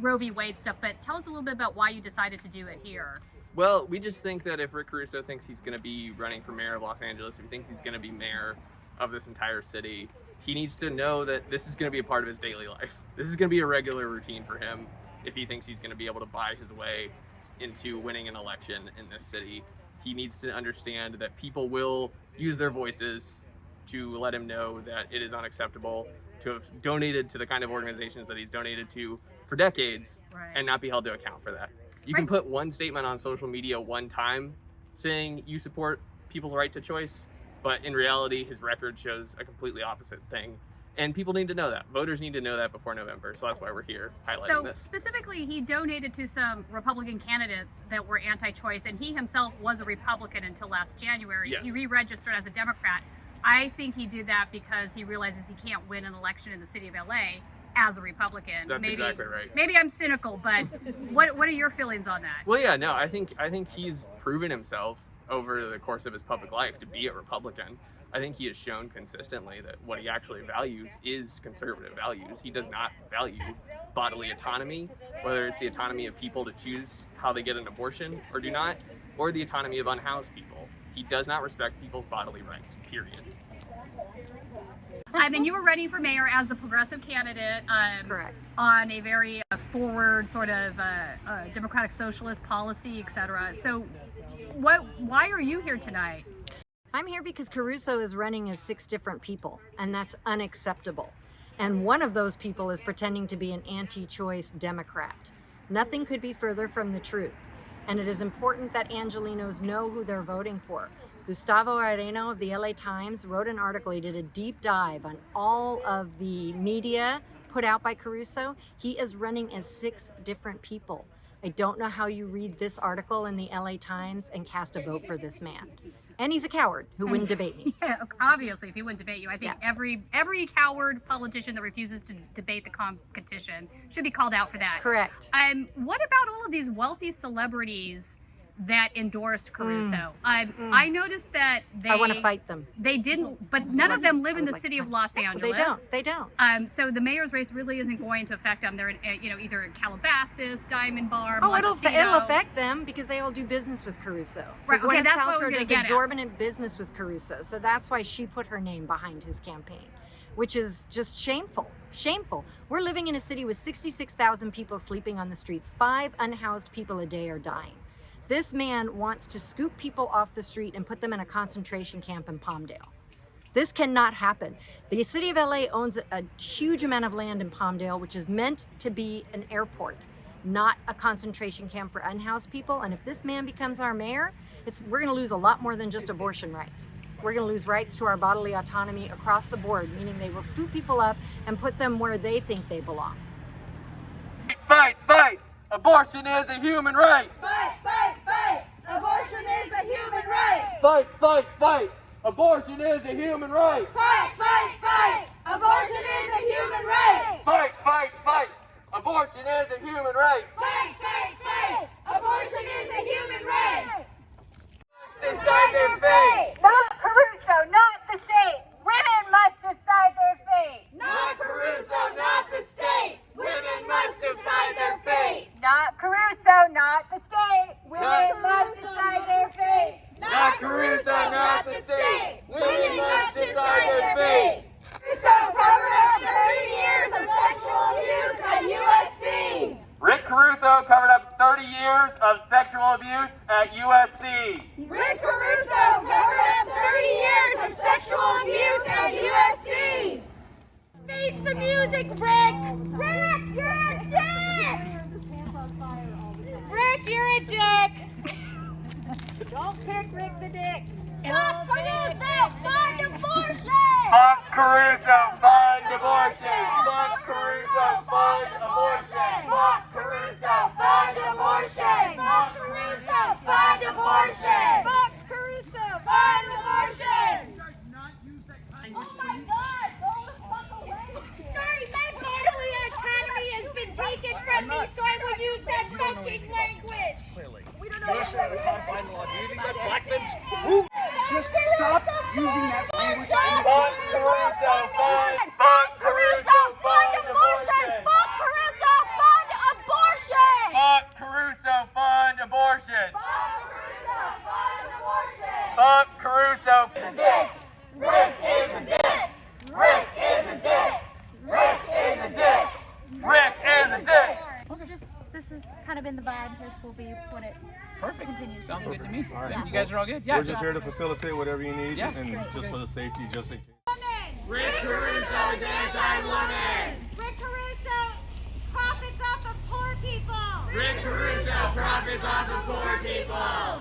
Roe v. Wade stuff, but tell us a little bit about why you decided to do it here. Well, we just think that if Rick Caruso thinks he's going to be running for mayor of Los Angeles, if he thinks he's going to be mayor of this entire city, he needs to know that this is going to be a part of his daily life. This is going to be a regular routine for him if he thinks he's going to be able to buy his way into winning an election in this city. He needs to understand that people will use their voices to let him know that it is unacceptable to have donated to the kind of organizations that he's donated to for decades, right, and not be held to account for that. You can put one statement on social media one time saying you support people's right to choice, but in reality, his record shows a completely opposite thing. And people need to know that. Voters need to know that before November. So that's why we're here highlighting this. So specifically, he donated to some Republican candidates that were anti-choice, and he himself was a Republican until last January. Yes. He re-registered as a Democrat. I think he did that because he realizes he can't win an election in the city of LA as a Republican. That's exactly right. Maybe I'm cynical, but what are your feelings on that? Well, yeah, no, I think he's proven himself over the course of his public life to be a Republican. I think he has shown consistently that what he actually values is conservative values. He does not value bodily autonomy, whether it's the autonomy of people to choose how they get an abortion or do not, or the autonomy of unhoused people. He does not respect people's bodily rights, period. I mean, you were running for mayor as the progressive candidate. Correct. On a very forward sort of democratic socialist policy, etc. So why are you here tonight? I'm here because Caruso is running as 6 different people, and that's unacceptable. And one of those people is pretending to be an anti-choice Democrat. Nothing could be further from the truth. And it is important that Angelenos know who they're voting for. Gustavo Areno of the LA Times wrote an article. He did a deep dive on all of the media put out by Caruso. He is running as 6 different people. I don't know how you read this article in the LA Times and cast a vote for this man. And he's a coward who wouldn't debate me. Yeah, obviously, if he wouldn't debate you, I think every coward politician that refuses to debate the competition should be called out for that. Correct. What about all of these wealthy celebrities that endorsed Caruso? I noticed that I want to fight them. They didn't, but none of them live in the city of Los Angeles. They don't. So the mayor's race really isn't going to affect them. They're in, either in Calabasas, Diamond Bar, Oh, it'll Montecito. affect them because they all do business with Caruso. So Right, okay, Gwyneth that's what I was Paltrow gonna does get at. exorbitant business with Caruso. So that's why she put her name behind his campaign, which is just shameful. Shameful. We're living in a city with 66,000 people sleeping on the streets. 5 unhoused people a day are dying. This man wants to scoop people off the street and put them in a concentration camp in Palmdale. This cannot happen. The city of LA owns a huge amount of land in Palmdale, which is meant to be an airport, not a concentration camp for unhoused people. And if this man becomes our mayor, we're going to lose a lot more than just abortion rights. We're going to lose rights to our bodily autonomy across the board, meaning they will scoop people up and put them where they think they belong. Fight, fight! Abortion is a human right! Fight, fight, fight! Abortion is a human right! Fight, fight, fight! Abortion is a human right! Fight, fight, fight! Abortion is a human right! Fight, fight, fight! Abortion is a human right! Fight, fight, fight! Abortion is a human right! Decide their fate! Not Caruso, not the state! Women must decide their fate! Not Caruso, not the state! Women must decide their fate! Not Caruso, not the state! Women must decide their fate! Not Caruso, not the state! Women must decide their fate! Caruso covered up 30 years of sexual abuse at USC! Rick Caruso covered up 30 years of sexual abuse at USC. Rick Caruso covered up 30 years of sexual abuse at USC! Face the music, Rick! Rick, you're a dick! Rick, you're a dick! Don't pick Rick the dick! Fuck Caruso, fund abortion! Fuck Caruso, fund abortion! Fuck Caruso, fund abortion! Fuck Caruso, fund abortion! Fuck Caruso, fund abortion! Fuck Caruso, fund abortion! Oh my God, go the fuck away! Sorry, my bodily autonomy has been taken from me, so I will use that fucking language! Clearly. We don't You know understand the codified law. Do you think that black men's who just stop using that language? Fuck Caruso, fund! Fuck Caruso, fund abortion! Fuck Caruso! now. Rick is a dick! Rick is a dick! Rick is a dick! Rick is a dick. This has kind of been the vibe. This will be what it Perfect. continues. Sounds good to me. All right. You guys are all good? Yeah. We're just here to facilitate whatever you need, Yeah. and just for the safety, just in case. Rick Caruso's anti-woman. Rick Caruso profits off of poor people! Rick Caruso profits off of poor people.